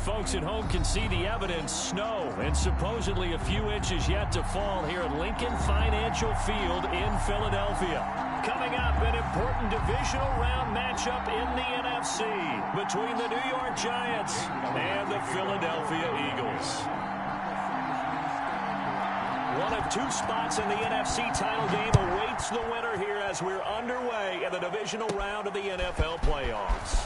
folks at home can see the evidence. Snow and supposedly a few inches yet to fall here at Lincoln Financial Field in Philadelphia. Coming up, an important divisional round matchup in the NFC between the New York Giants and the Philadelphia Eagles. One of two spots in the NFC title game awaits the winner here as we're underway in the divisional round of the NFL playoffs.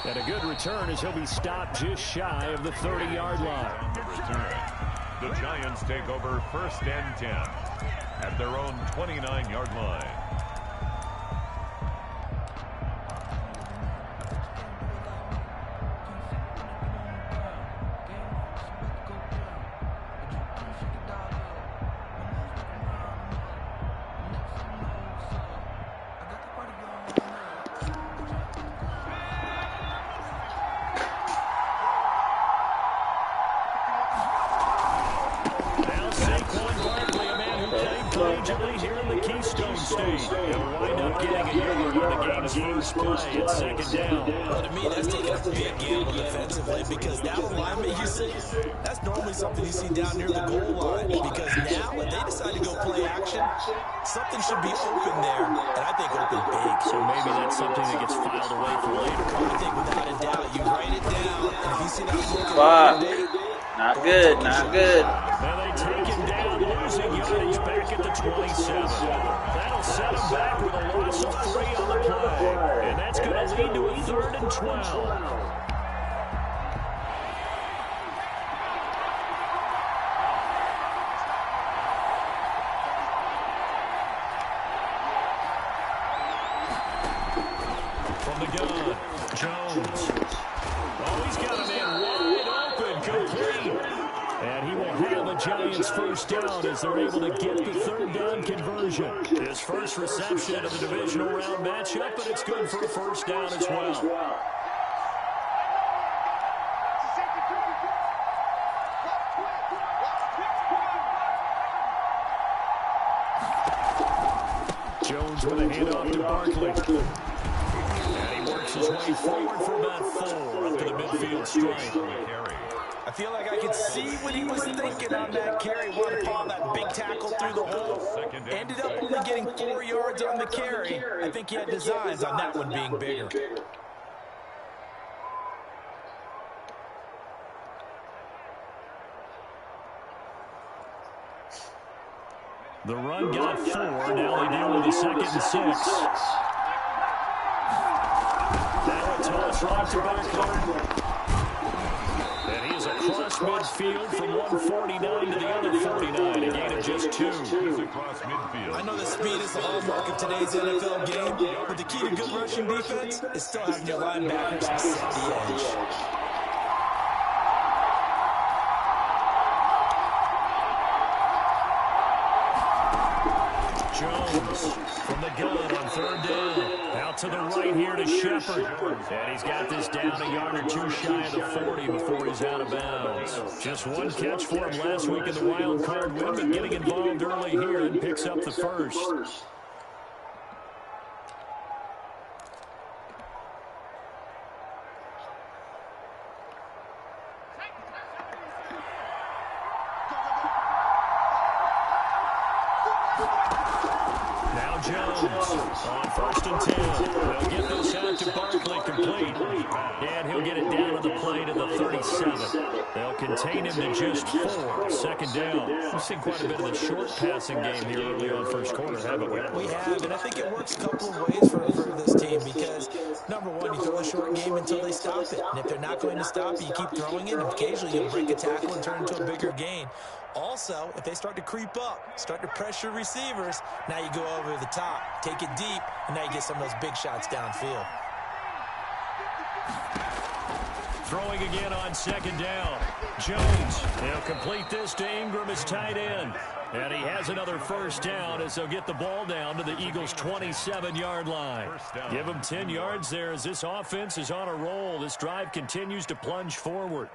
And a good return as he'll be stopped just shy of the 30-yard line. The Giants take over 1st and 10 at their own 29-yard line. Here in the Keystone State, and wind up getting a yard on the game's first play at 2nd down. Well, to me, that's taking a big gamble defensively because that alignment you see, that's normally something you see down near the goal line. Because now, if they decide to go play action, something should be open there, and I think open big. So maybe that's something that gets filed away for later. I think without a doubt, you write it down, and if you see that not good, not good. Now they take him down, losing yardage back at the 27. That'll set him back with a loss of 3 on the play. And that's going to lead to a 3rd and 12. From the gun, Jones. Oh, he's got a man wide open, complete. And he will have a Giants first down as they're able to get the 3rd down conversion. His first reception of the divisional round matchup, but it's good for a first down as well. Jones with a handoff to Barkley. And he works his way forward for about 4 up to the midfield stripe. I feel like I could see what he was thinking on that carry. Wanted to paw that big tackle through the hole. Ended up only getting 4 yards on the carry. I think he had designs on that one being bigger. The run got 4. Now they deal with a 2nd and 6. Now a toss right to Barkley. And he is across midfield from 149 to the other 49, a gain of just 2. He's across midfield. I know that speed is the hallmark of today's NFL game, but the key to good rushing defense is still having your linebackers set the edge. Jones from the gun on 3rd down. Out to the right here to Shepard. And he's got this down a yard or 2 shy of the 40 before he's out of bounds. Just one catch for him last week in the wild card win, but getting involved early here and picks up the first. Now Jones on 1st and 10. They'll get this out to Barkley, complete. And he'll get it down on the play to the 37. They'll contain him to just 4. 2nd down. We've seen quite a bit of the short passing game here early on first quarter, haven't we? We have, and I think it works a couple of ways for this team because, number one, you throw a short game until they stop it. And if they're not going to stop it, you keep throwing it, and occasionally you'll break a tackle and turn into a bigger gain. Also, if they start to creep up, start to pressure receivers, now you go over the top, take it deep, and now you get some of those big shots downfield. Throwing again on 2nd down. Jones, they'll complete this to Ingram as tight end. And he has another first down as they'll get the ball down to the Eagles' 27-yard line. Give them 10 yards there as this offense is on a roll. This drive continues to plunge forward.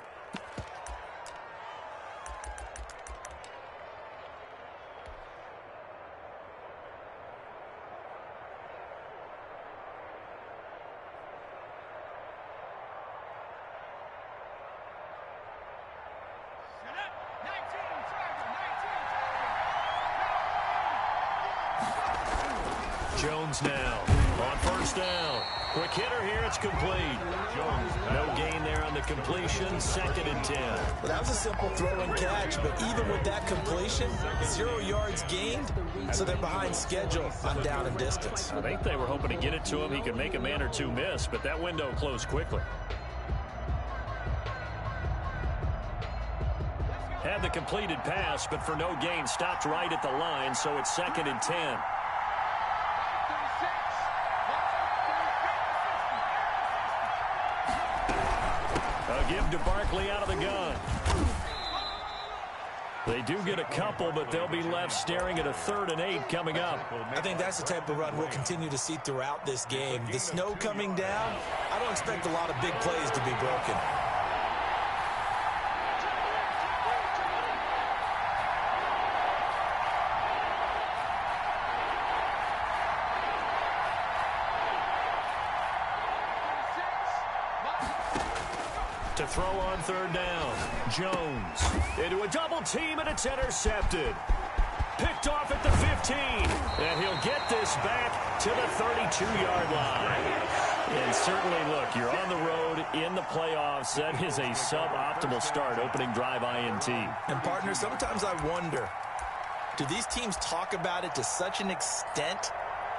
Jones now on first down. Quick hitter here. It's complete. Jones, no gain there on the completion. 2nd and 10. Well, that was a simple throw and catch, but even with that completion, 0 yards gained, so they're behind schedule on down and distance. I think they were hoping to get it to him. He could make a man or two miss, but that window closed quickly. Had the completed pass, but for no gain, stopped right at the line, so it's 2nd and 10. A give to Barkley out of the gun. They do get a couple, but they'll be left staring at a 3rd and 8 coming up. I think that's the type of run we'll continue to see throughout this game. The snow coming down, I don't expect a lot of big plays to be broken. To throw on 3rd down. Jones into a double team, and it's intercepted. Picked off at the 15. And he'll get this back to the 32-yard line. And certainly, look, you're on the road in the playoffs. That is a suboptimal start, opening drive INT. And, partner, sometimes I wonder, do these teams talk about it to such an extent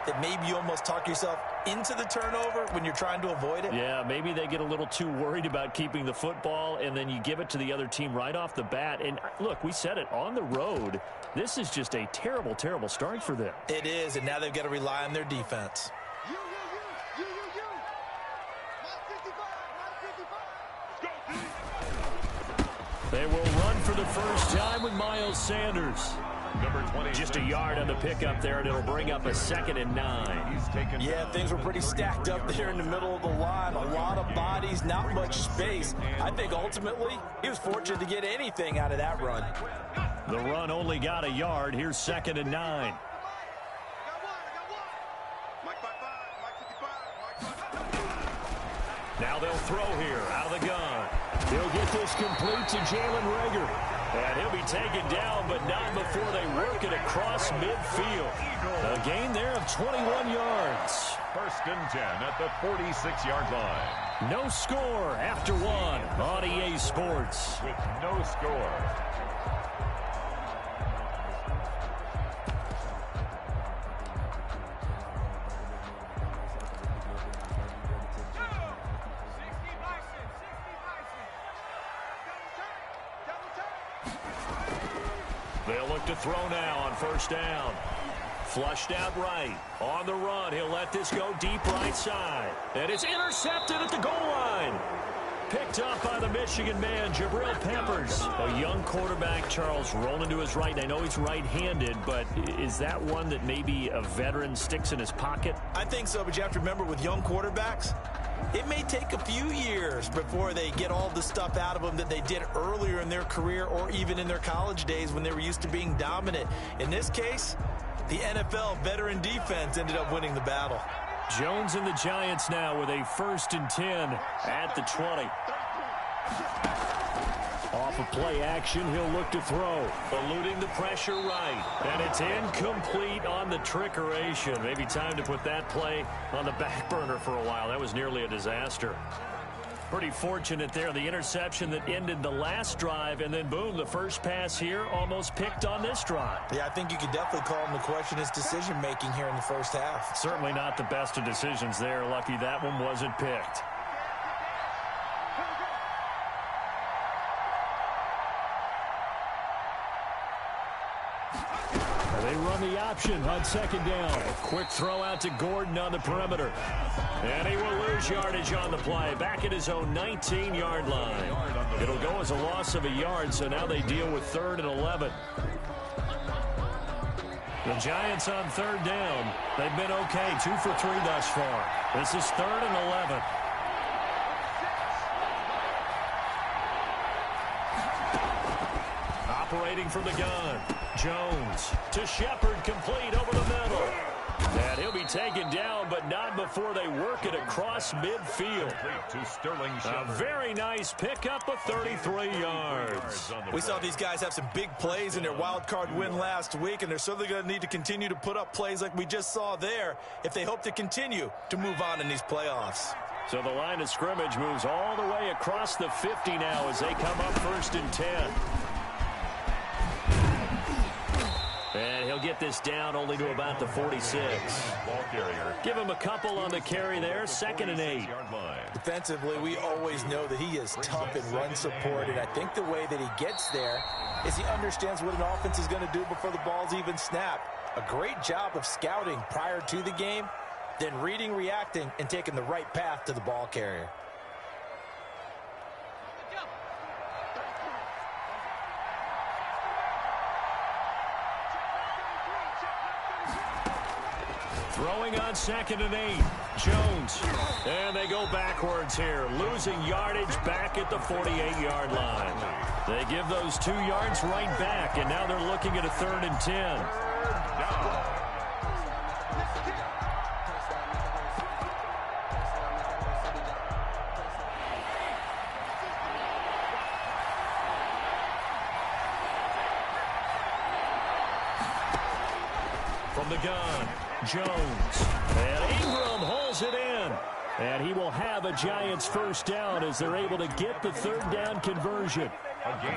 that maybe you almost talk yourself into the turnover when you're trying to avoid it? Yeah, maybe they get a little too worried about keeping the football, and then you give it to the other team right off the bat. And, look, we said it, on the road, this is just a terrible, terrible start for them. It is, and now they've got to rely on their defense. They will run for the first time with Miles Sanders. Number 20. Just a yard on the pickup there, and it'll bring up a 2nd and 9. Yeah, things were pretty stacked up there in the middle of the line. A lot of bodies, not much space. I think ultimately he was fortunate to get anything out of that run. The run only got a yard. Here's 2nd and 9. Now they'll throw here out of the gun. He'll get this complete to Jalen Reagor. And he'll be taken down, but not before they work it across midfield. A gain there of 21 yards. 1st and 10 at the 46-yard line. No score after 1 on EA Sports. With no score. They'll look to throw now on 1st down. Flushed out right. On the run, he'll let this go deep right side. And it's intercepted at the goal line. Picked up by the Michigan man, Jabril Peppers. A young quarterback, Charles, rolling to his right. I know he's right-handed, but is that one that maybe a veteran sticks in his pocket? I think so, but you have to remember with young quarterbacks, it may take a few years before they get all the stuff out of them that they did earlier in their career or even in their college days when they were used to being dominant. In this case, the NFL veteran defense ended up winning the battle. Jones and the Giants now with a 1st and 10 at the 20. Off of play action, he'll look to throw. Eluding the pressure right. And it's incomplete on the trickeration. Maybe time to put that play on the back burner for a while. That was nearly a disaster. Pretty fortunate there. The interception that ended the last drive, and then boom, the first pass here almost picked on this drive. Yeah, I think you could definitely call him to question his decision-making here in the first half. Certainly not the best of decisions there. Lucky that one wasn't picked. They run the option on 2nd down. A quick throw out to Gordon on the perimeter. And he will lose yardage on the play. Back at his own 19-yard line. It'll go as a loss of a yard, so now they deal with 3rd and 11. The Giants on 3rd down. They've been okay, 2 for 3 thus far. This is 3rd and 11. Operating from the gun. Jones to Shepard, complete over the middle. And he'll be taken down, but not before they work it across midfield. A very nice pickup of 33 yards. We saw these guys have some big plays in their wild card win last week, and they're certainly going to need to continue to put up plays like we just saw there if they hope to continue to move on in these playoffs. So the line of scrimmage moves all the way across the 50 now as they come up 1st and 10. And he'll get this down only to about the 46. Ball carrier. Give him a couple on the carry there, 2nd and 8. Defensively, we always know that he is tough in run support, and I think the way that he gets there is he understands what an offense is going to do before the ball's even snapped. A great job of scouting prior to the game, then reading, reacting, and taking the right path to the ball carrier. Throwing on 2nd and 8. Jones. And they go backwards here. Losing yardage back at the 48-yard line. They give those 2 yards right back, and now they're looking at a 3rd and 10. From the gun, Jones. And Ingram holds it in. And he will have a Giants 1st down as they're able to get the 3rd down conversion.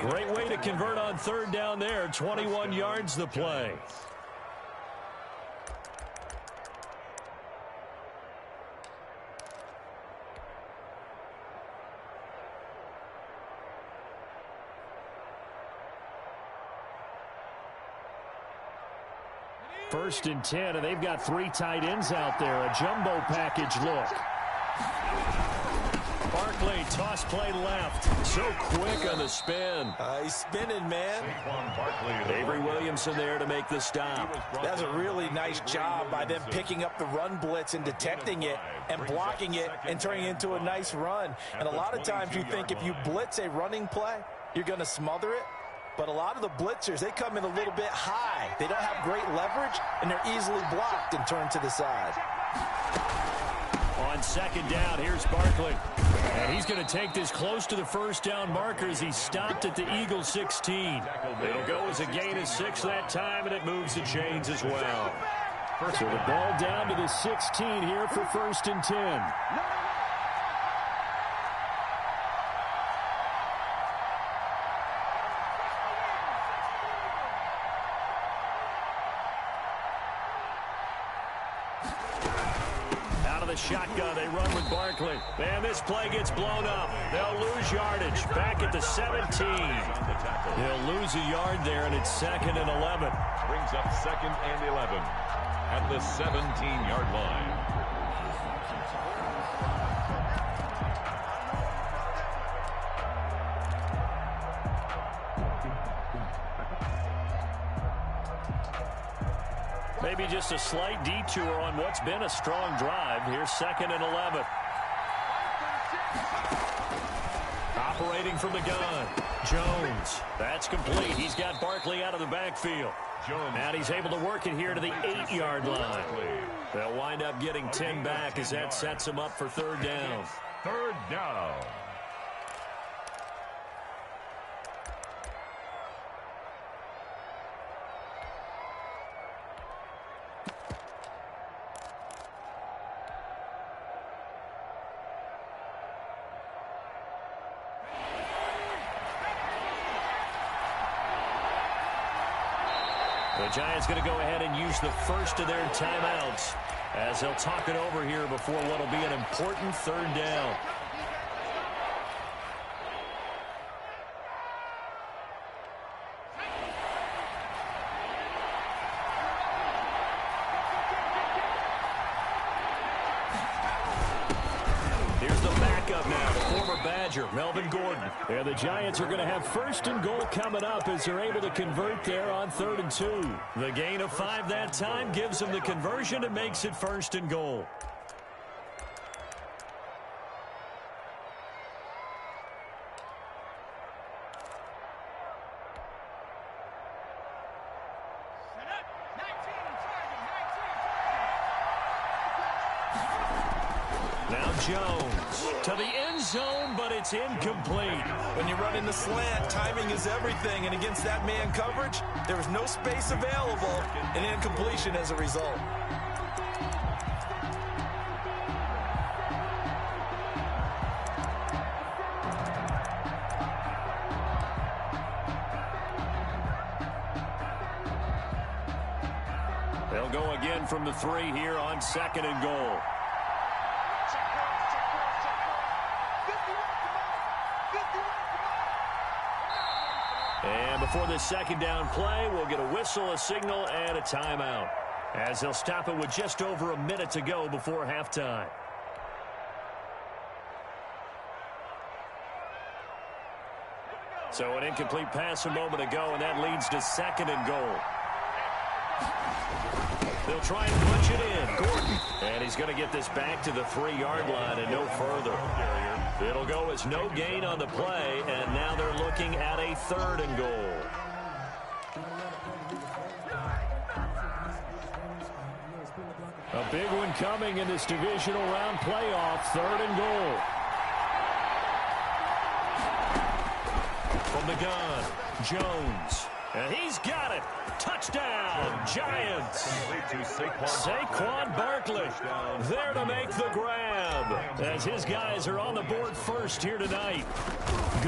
Great way to convert on 3rd down there. 21 yards the play. First and 10, and they've got 3 tight ends out there. A jumbo package look. Barkley, toss play left. So quick on the spin. He's spinning, man. Avery Williamson there to make the stop. That's a really nice job by them picking up the run blitz and detecting it and blocking it and turning it into a nice run. And a lot of times you think if you blitz a running play, you're going to smother it. But a lot of the blitzers, they come in a little bit high. They don't have great leverage, and they're easily blocked and turned to the side. On 2nd down, here's Barkley. And he's going to take this close to the 1st down marker as he stopped at the Eagles 16. It'll go as a gain of 6 that time, and it moves the chains as well. So the ball down to the 16 here for 1st and 10. Shotgun, they run with Barkley. And this play gets blown up. They'll lose yardage. Back at the 17. They'll lose a yard there, and it's 2nd and 11. Brings up 2nd and 11 at the 17-yard line. Maybe just a slight detour on what's been a strong drive. Here's 2nd and 11. Operating from the gun. Jones. That's complete. He's got Barkley out of the backfield. And he's able to work it here to the 8-yard line. They'll wind up getting 10 back as that sets him up for 3rd down. 3rd down. The Giants going to go ahead and use the first of their timeouts as they'll talk it over here before what will be an important 3rd down. Here's the backup now, the former Badger, Melvin Gordon. And the Giants are going to have 1st and goal coming up as they're able to convert there on 3rd and 2. The gain of 5 that time gives them the conversion and makes it 1st and goal. Now Jones to the end zone, but it's incomplete. When you run in the slant, timing is everything, and against that man coverage, there was no space available, and incompletion as a result. They'll go again from the 3 here on 2nd and goal. And before this 2nd down play, we'll get a whistle, a signal, and a timeout, as they'll stop it with just over a minute to go before halftime. So an incomplete pass a moment ago, and that leads to 2nd and goal. They'll try and punch it in. Gordon. And he's going to get this back to the 3-yard line and no further. It'll go as no gain on the play, and now they're looking at a 3rd and goal. A big one coming in this divisional round playoff. 3rd and goal. From the gun, Jones. And he's got it. Touchdown, Giants. Saquon Barkley there to make the grab, as his guys are on the board first here tonight.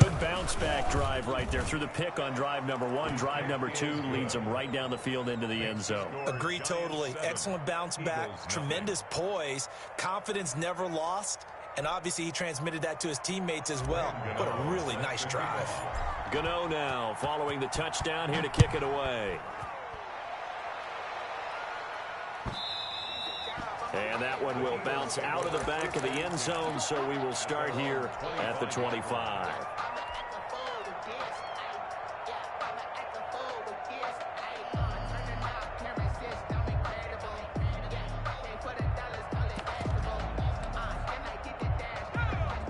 Good bounce-back drive right there through the pick on drive number 1. Drive number 2 leads them right down the field into the end zone. Agree totally. Excellent bounce-back, tremendous poise, confidence never lost, and obviously he transmitted that to his teammates as well. What a really nice drive. Gano now following the touchdown here to kick it away. And that one will bounce out of the back of the end zone, so we will start here at the 25.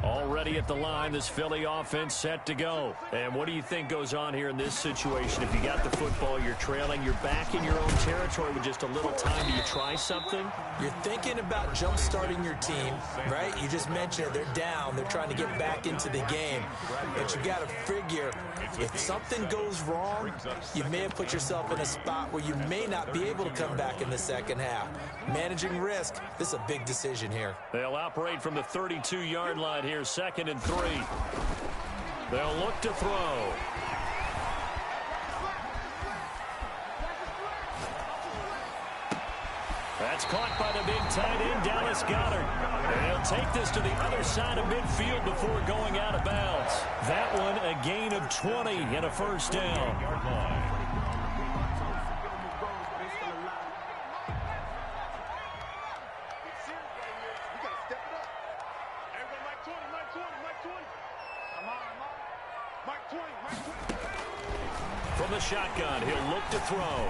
Already at the line, this Philly offense set to go. And what do you think goes on here in this situation? If you got the football, you're trailing, you're back in your own territory with just a little time. Do you try something? You're thinking about jump-starting your team, right? You just mentioned it. They're down. They're trying to get back into the game. But you got to figure, if something goes wrong, you may have put yourself in a spot where you may not be able to come back in the second half. Managing risk, this is a big decision here. They'll operate from the 32-yard line here, 2nd and 3. They'll look to throw. That's caught by the big tight end, Dallas Goedert. And he'll take this to the other side of midfield before going out of bounds. That one a gain of 20 and a first down. From the shotgun, he'll look to throw.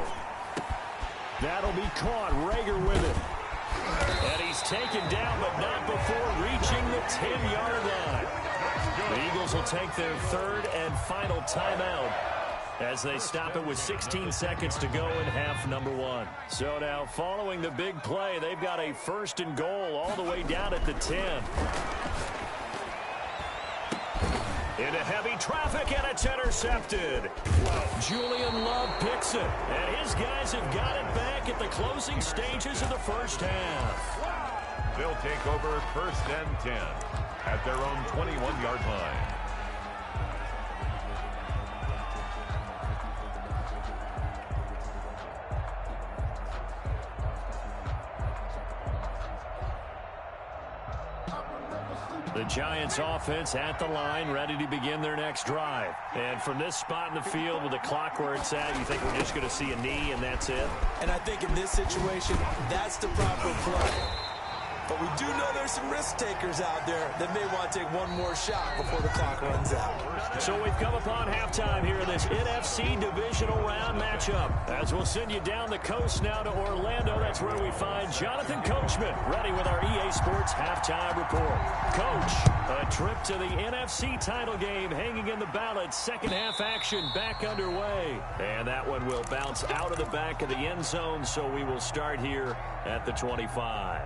That'll be caught. Rager with it. And he's taken down, but not before reaching the 10-yard line. The Eagles will take their 3rd and final timeout as they stop it with 16 seconds to go in half number 1. So now, following the big play, they've got a 1st and goal all the way down at the 10. Into heavy traffic, and it's intercepted. Julian Love picks it, and his guys have got it back at the closing stages of the first half. They'll take over 1st and 10 at their own 21-yard line. The Giants offense at the line, ready to begin their next drive. And from this spot in the field with the clock where it's at, you think we're just going to see a knee and that's it? And I think in this situation, that's the proper play. But we do know there's some risk takers out there that may want to take one more shot before the clock runs out. So we've come upon halftime here in this NFC divisional round matchup. As we'll send you down the coast now to Orlando, that's where we find Jonathan Coachman ready with our EA Sports halftime report. Coach, a trip to the NFC title game hanging in the balance. Second half action back underway. And that one will bounce out of the back of the end zone, so we will start here at the 25.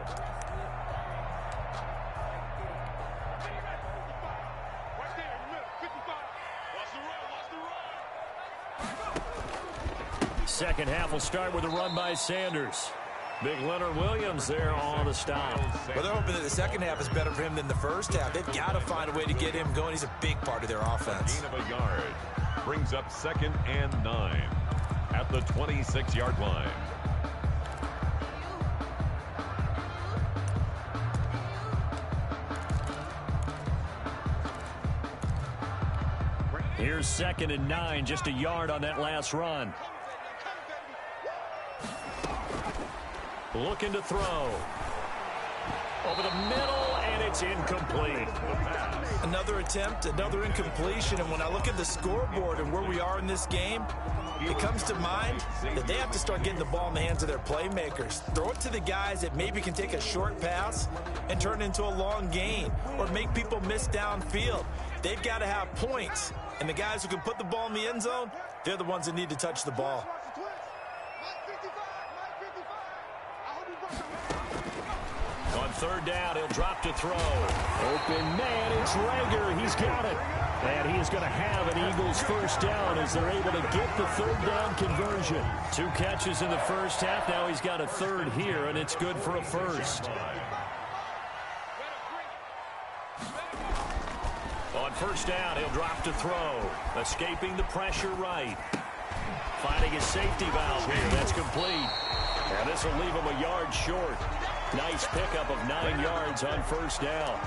second half will start with a run by Sanders. Big Leonard Williams there on the stop. Well, they're hoping that the second half is better for him than the first half. They've got to find a way to get him going. He's a big part of their offense. Gain of a yard brings up 2nd and 9 at the 26-yard line. Here's 2nd and 9, just a yard on that last run. Looking to throw. Over the middle, and it's incomplete. Another attempt, another incompletion, and when I look at the scoreboard and where we are in this game, it comes to mind that they have to start getting the ball in the hands of their playmakers. Throw it to the guys that maybe can take a short pass and turn it into a long gain or make people miss downfield. They've got to have points, and the guys who can put the ball in the end zone, they're the ones that need to touch the ball. On 3rd down, he'll drop to throw. Open man, it's Rager. He's got it. And he is going to have an Eagles first down as they're able to get the 3rd down conversion. 2 catches in the first half. Now he's got a 3rd here, and it's good for a first. On 1st down, he'll drop to throw. Escaping the pressure right. Finding his safety valve here. That's complete. And this will leave him a yard short. Nice pickup of 9 yards on 1st down.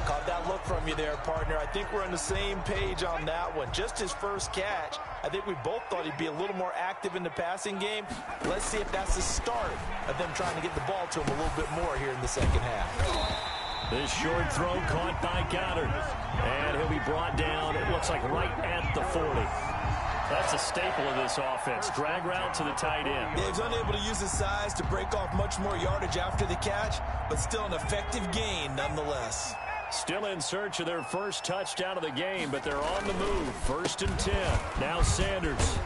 Caught that look from you there, partner. I think we're on the same page on that one. Just his first catch. I think we both thought he'd be a little more active in the passing game. Let's see if that's the start of them trying to get the ball to him a little bit more here in the second half. This short throw caught by Goddard. And he'll be brought down, it looks like right at the 40. That's a staple of this offense. Drag route to the tight end. Yeah, he's unable to use his size to break off much more yardage after the catch, but still an effective gain nonetheless. Still in search of their first touchdown of the game, but they're on the move. 1st and 10. Now Sanders.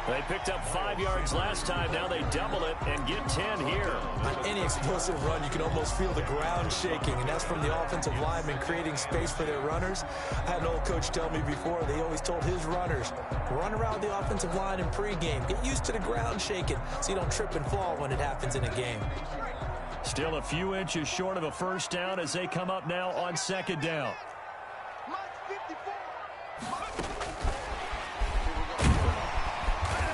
They picked up 5 yards last time. Now they double it and get 10 here. On any explosive run, you can almost feel the ground shaking, and that's from the offensive linemen creating space for their runners. I had an old coach tell me before, they always told his runners, run around the offensive line in pregame. Get used to the ground shaking so you don't trip and fall when it happens in a game. Still a few inches short of a first down as they come up now on 2nd down.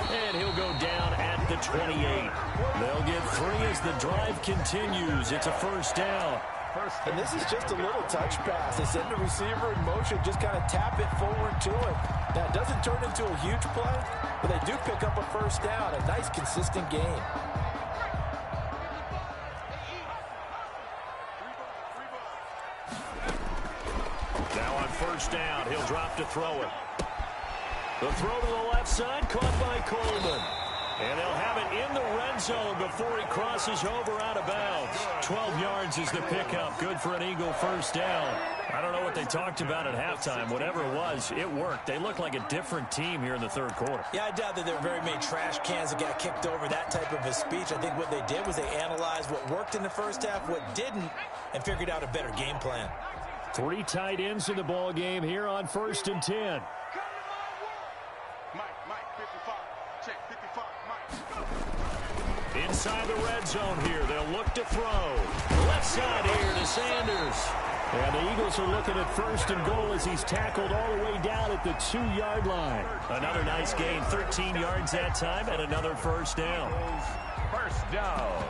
And he'll go down at the 28. They'll get 3 as the drive continues. It's a first down. And this is just a little touch pass. They send the receiver in motion, just kind of tap it forward to him. Now, it doesn't turn into a huge play, but they do pick up a first down, a nice, consistent gain. Now on 1st down, he'll drop to throw it. The throw to the left side, caught by Coleman. And they'll have it in the red zone before he crosses over out of bounds. 12 yards is the pickup. Good for an Eagle first down. I don't know what they talked about at halftime. Whatever it was, it worked. They look like a different team here in the 3rd quarter. Yeah, I doubt that there were very many trash cans that got kicked over, that type of a speech. I think what they did was they analyzed what worked in the first half, what didn't, and figured out a better game plan. 3 tight ends in the ball game here on 1st and 10. Inside the red zone here, they'll look to throw. Left side here to Sanders. And the Eagles are looking at 1st and goal as he's tackled all the way down at the 2-yard line. Another nice gain, 13 yards that time, and another first down. First down.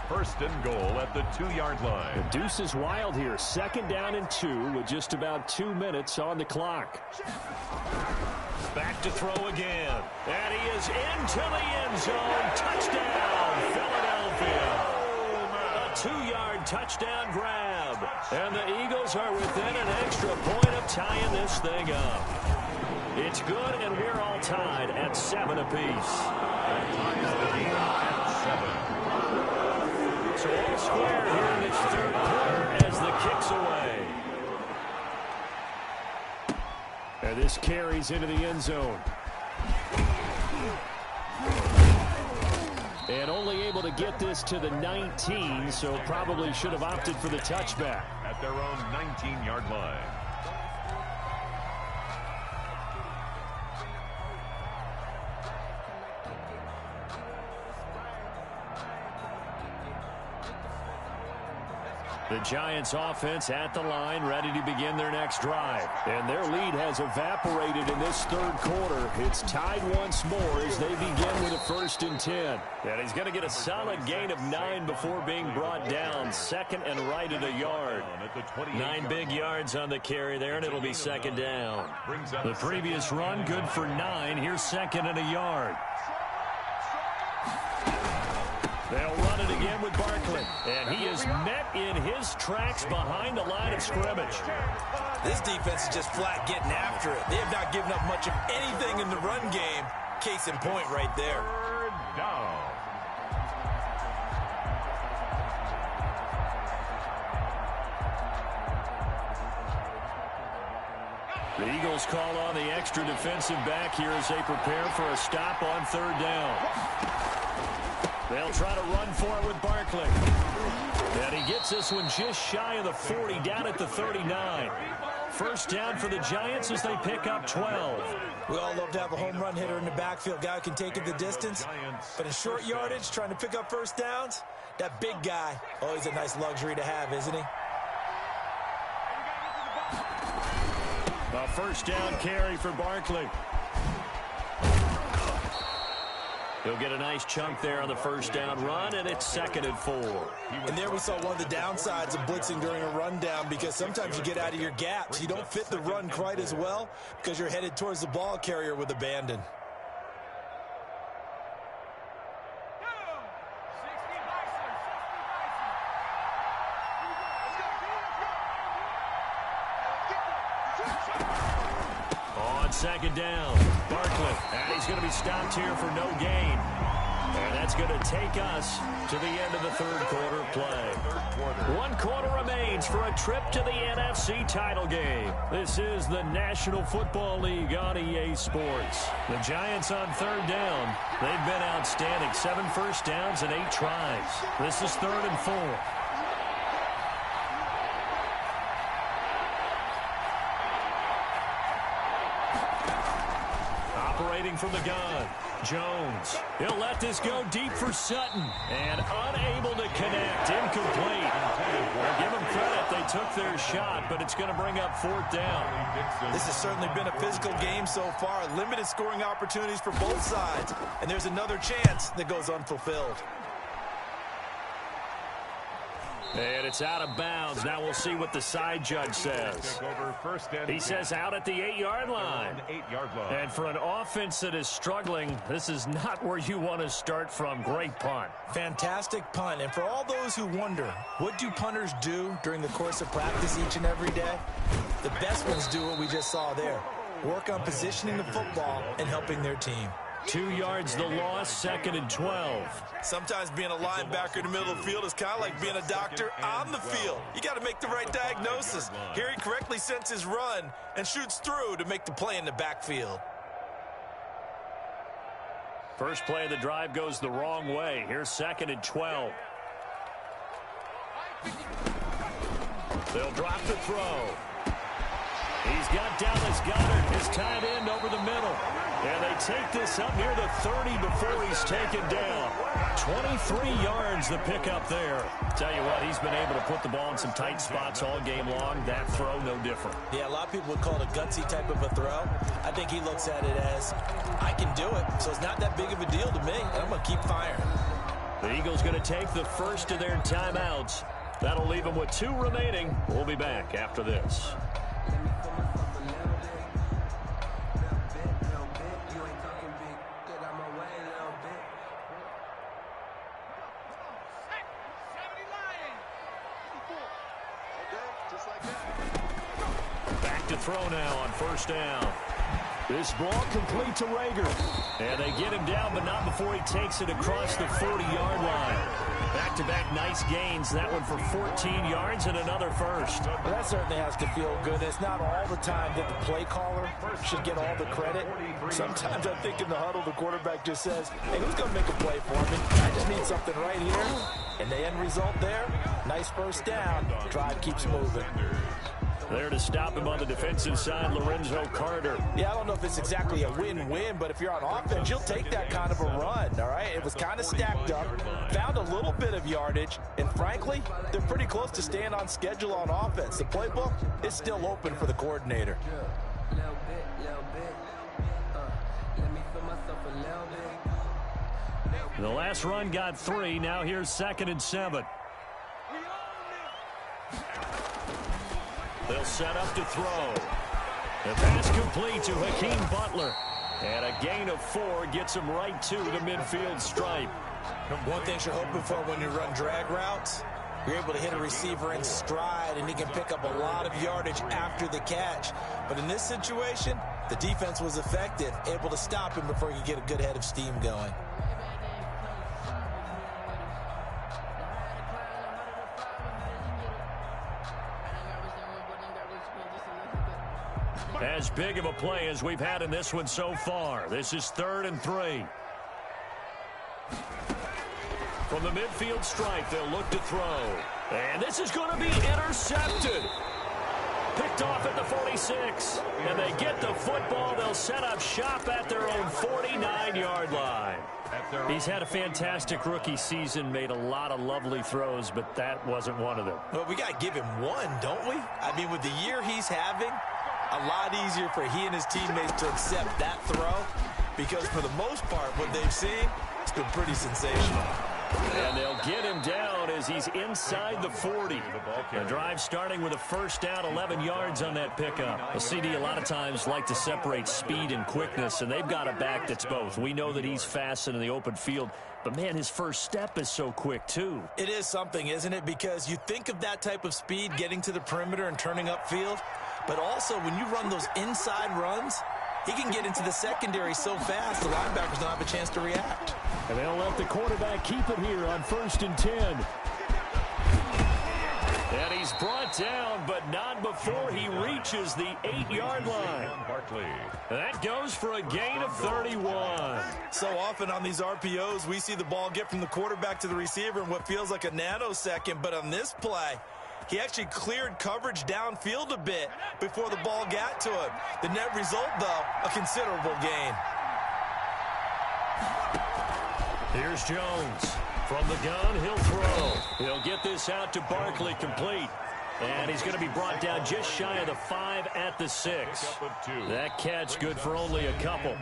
1st and goal at the 2-yard line. The deuce is wild here. 2nd down and 2 with just about 2 minutes on the clock. Back to throw again. And he is into the end zone. Touchdown, Philadelphia. A 2-yard touchdown grab. And the Eagles are within an extra point of tying this thing up. It's good, and we're all tied at 7 apiece. So all square here in this 3rd quarter as the kick's away. And this carries into the end zone. And only able to get this to the 19, so probably should have opted for the touchback. At their own 19-yard line. The Giants offense at the line, ready to begin their next drive. And their lead has evaporated in this third quarter. It's tied once more as they begin with a 1st and 10. And he's going to get a solid gain of 9 before being brought down. 2nd and right at a yard. 9 big yards on the carry there, and it'll be 2nd down. The previous run, good for 9. Here's 2nd and a yard. They'll run it again with Barkley. And he is met in his tracks behind the line of scrimmage. This defense is just flat getting after it. They have not given up much of anything in the run game. Case in point right there. 3rd down. The Eagles call on the extra defensive back here as they prepare for a stop on 3rd down. They'll try to run for it with Barkley. And he gets this one just shy of the 40, down at the 39. 1st down for the Giants as they pick up 12. We all love to have a home run hitter in the backfield, guy who can take it the distance. But in short yardage, trying to pick up 1st downs, that big guy, always a nice luxury to have, isn't he? A 1st down carry for Barkley. He'll get a nice chunk there on the 1st down run, and it's 2nd and 4. And there we saw one of the downsides of blitzing during a rundown, because sometimes you get out of your gaps. You don't fit the run quite as well because you're headed towards the ball carrier with abandon. On 2nd down, Barkley. And he's going to be stopped here for no gain. And that's going to take us to the end of the 3rd quarter play. 1 quarter remains for a trip to the NFC title game. This is the National Football League on EA Sports. The Giants on 3rd down. They've been outstanding. 7 1st downs and 8 tries. This is 3rd and 4. Operating from the gun, Jones. He'll let this go deep for Sutton. And unable to connect. Incomplete. Well, give them credit. They took their shot, but it's going to bring up 4th down. This has certainly been a physical game so far. Limited scoring opportunities for both sides. And there's another chance that goes unfulfilled. And it's out of bounds. Now we'll see what the side judge says. He says out at the 8-yard line. And for an offense that is struggling, this is not where you want to start from. Great punt. Fantastic punt. And for all those who wonder, what do punters do during the course of practice each and every day? The best ones do what we just saw there. Work on positioning the football and helping their team. 2 yards the loss, 2nd and 12. Sometimes being a linebacker in the middle of the field is kind of like being a doctor on the field. You got to make the right diagnosis. Here he correctly senses run and shoots through to make the play in the backfield. First play of the drive goes the wrong way. Here's 2nd and 12. They'll drop the throw. He's got Dallas Goedert, his tight end, over the middle. And they take this up near the 30 before he's taken down. 23 yards the pickup there. Tell you what, he's been able to put the ball in some tight spots all game long. That throw, no different. Yeah, a lot of people would call it a gutsy type of a throw. I think he looks at it as, I can do it, so it's not that big of a deal to me. I'm going to keep firing. The Eagles going to take the first of their timeouts. That'll leave them with 2 remaining. We'll be back after this. Back to throw now on 1st down. This ball complete to Rager. And they get him down, but not before he takes it across the 40-yard line. Back-to-back nice gains. That one for 14 yards and another first. Well, that certainly has to feel good. It's not all the time that the play caller should get all the credit. Sometimes I think in the huddle, the quarterback just says, hey, who's going to make a play for me? I just need something right here. And the end result there, nice 1st down. Drive keeps moving. There to stop him on the defensive side, Lorenzo Carter. Yeah, I don't know if it's exactly a win-win, but if you're on offense, you'll take that kind of a run, all right? It was kind of stacked up, found a little bit of yardage, and frankly, they're pretty close to staying on schedule on offense. The playbook is still open for the coordinator. The last run got 3. Now here's 2nd and 7. They'll set up to throw. The pass complete to Hakeem Butler. And a gain of 4 gets him right to the midfield stripe. One thing you're hoping for when you run drag routes, you're able to hit a receiver in stride, and he can pick up a lot of yardage after the catch. But in this situation, the defense was effective, able to stop him before he could get a good head of steam going. As big of a play as we've had in this one so far. This is 3rd and 3. From the midfield stripe, they'll look to throw. And this is going to be intercepted. Picked off at the 46. And they get the football. They'll set up shop at their own 49-yard line. He's had a fantastic rookie season, made a lot of lovely throws, but that wasn't one of them. Well, we got to give him one, don't we? I mean, with the year he's having, a lot easier for he and his teammates to accept that throw, because for the most part, what they've seen, it's been pretty sensational. And they'll get him down as he's inside the 40. The drive starting with a first down, 11 yards on that pickup. A CD a lot of times like to separate speed and quickness, and they've got a back that's both. We know that he's fast in the open field, but, man, his first step is so quick, too. It is something, isn't it? Because you think of that type of speed getting to the perimeter and turning upfield, but also when you run those inside runs, he can get into the secondary so fast the linebackers don't have a chance to react. And they'll let the quarterback keep it here on 1st and 10. And he's brought down, but not before he reaches the 8-yard line. That goes for a gain of 31. So often on these RPOs, we see the ball get from the quarterback to the receiver in what feels like a nanosecond, but on this play, he actually cleared coverage downfield a bit before the ball got to him. The net result, though, a considerable gain. Here's Jones. From the gun, he'll throw. He'll get this out to Barkley, complete. And he's going to be brought down just shy of the 5 at the 6. That catch good for only a couple.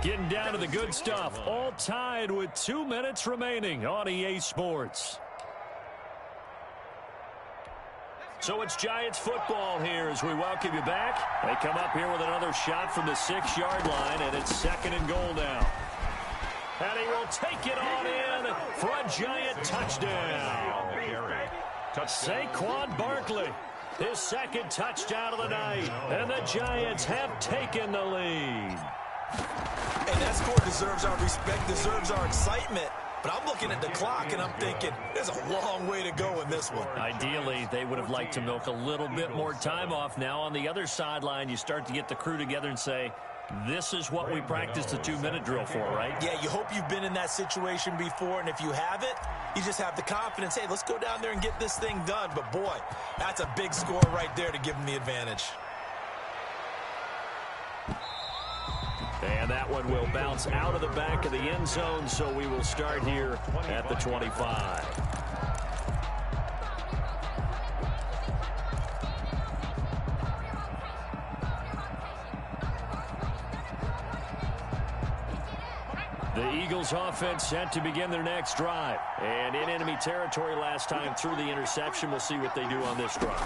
Getting down to the good stuff. All tied with 2 minutes remaining on EA Sports. So it's Giants football here as we welcome you back. They come up here with another shot from the 6-yard line, and it's 2nd and goal now. And he will take it on in for a Giant touchdown. Saquon Barkley, his 2nd touchdown of the night, and the Giants have taken the lead. And that score deserves our respect, deserves our excitement. But I'm looking at the clock, and I'm thinking, there's a long way to go in this one. Ideally, they would have liked to milk a little bit more time off. Now, on the other sideline, you start to get the crew together and say, this is what we practiced the 2-minute drill for, right? Yeah, you hope you've been in that situation before, and if you haven't, you just have the confidence, hey, let's go down there and get this thing done. But, boy, that's a big score right there to give them the advantage. And that one will bounce out of the back of the end zone, so we will start here at the 25. The Eagles offense set to begin their next drive. And in enemy territory last time through the interception. We'll see what they do on this drive.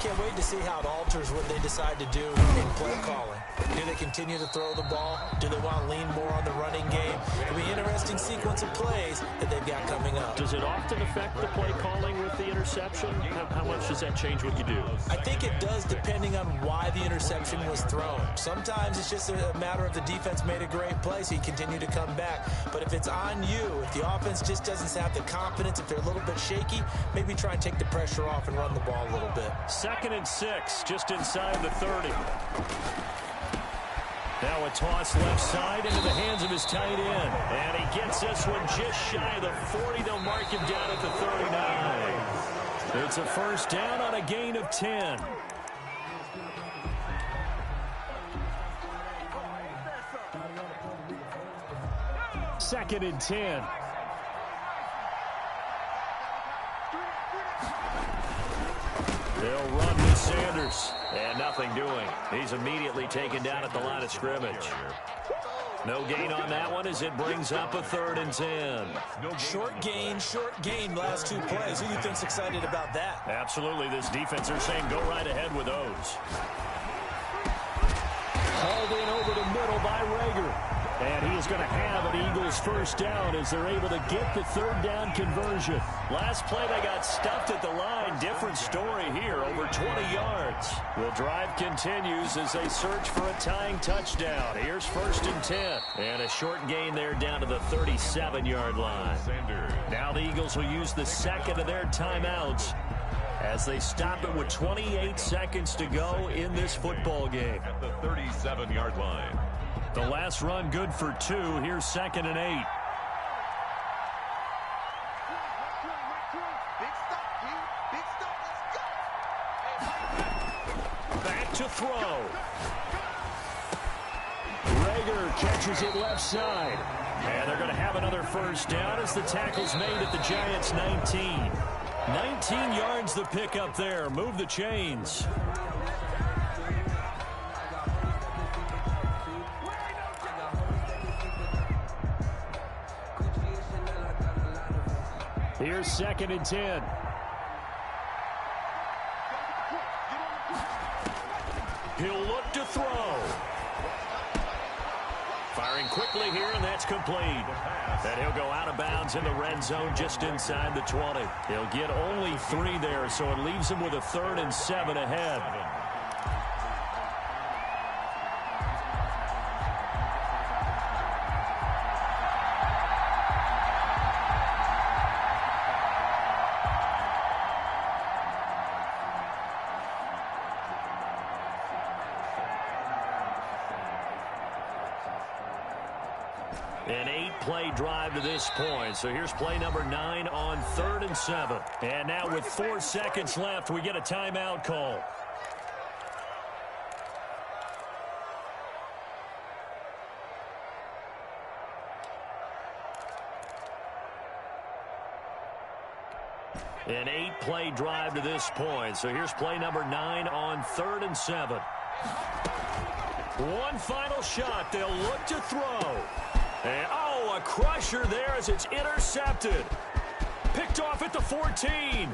Can't wait to see how it alters what they decide to do in play calling. Do they continue to throw the ball? Do they want to lean more on the running game? It'll be an interesting sequence of plays that they've got coming up. Does it often affect the play calling with the interception? How much does that change what you do? I think it does depending on why the interception was thrown. Sometimes it's just a matter of the defense made a great play, so you continue to come back. But if it's on you, if the offense just doesn't have the confidence, if they're a little bit shaky, maybe try and take the pressure off and run the ball a little bit. 2nd and 6, just inside the 30. Now a toss left side into the hands of his tight end. And he gets this one just shy of the 40. They'll mark him down at the 39. It's a first down on a gain of 10. 2nd and 10. They'll run with Sanders. And nothing doing. He's immediately taken down at the line of scrimmage. No gain on that one as it brings up a 3rd and 10. Short gain last 2 plays. Who do you think's excited about that? Absolutely. This defense are saying go right ahead with those. Hauled in over the middle by Rager. And he is going to have an Eagles first down as they're able to get the 3rd down conversion. Last play they got stuffed at the line. Different story here, over 20 yards. The drive continues as they search for a tying touchdown. Here's 1st and 10. And a short gain there down to the 37-yard line. Now the Eagles will use the 2nd of their timeouts as they stop it with 28 seconds to go in this football game. At the 37-yard line. The last run good for 2. Here's 2nd and 8. Back to throw. Rager catches it left side. And they're going to have another first down as the tackle's made at the Giants' 19. 19 yards the pick up there. Move the chains. Here's 2nd and 10. He'll look to throw. Firing quickly here, and that's complete. And he'll go out of bounds in the red zone just inside the 20. He'll get only 3 there, so it leaves him with a 3rd and 7 ahead. An 8-play drive to this point. So here's play number 9 on 3rd and 7. And now with 4 seconds left, we get a timeout call. An 8-play drive to this point. So here's play number 9 on 3rd and 7. One final shot. They'll look to throw. And, a crusher there as it's intercepted. Picked off at the 14.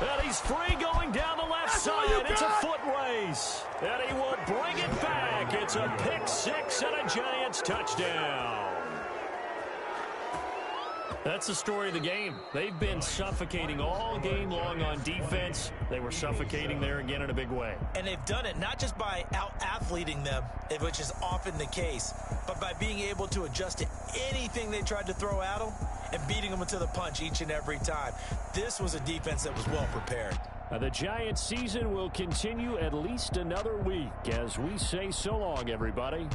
And he's free going down the left side. It's a foot race. And he will bring it back. It's a pick 6 and a Giants touchdown. That's the story of the game. They've been suffocating all game long on defense. They were suffocating there again in a big way. And they've done it not just by out-athleting them, which is often the case, but by being able to adjust to anything they tried to throw at them and beating them to the punch each and every time. This was a defense that was well prepared. The Giants season will continue at least another week as we say so long, everybody.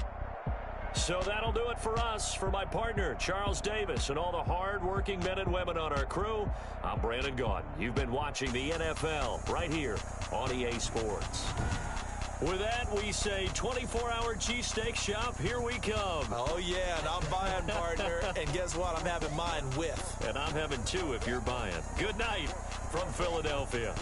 So that'll do it for us. For my partner, Charles Davis, and all the hard-working men and women on our crew, I'm Brandon Gaudin. You've been watching the NFL right here on EA Sports. With that, we say 24-hour cheesesteak shop, here we come. Oh, yeah, and I'm buying, partner. And guess what? I'm having mine with. And I'm having 2 if you're buying. Good night from Philadelphia.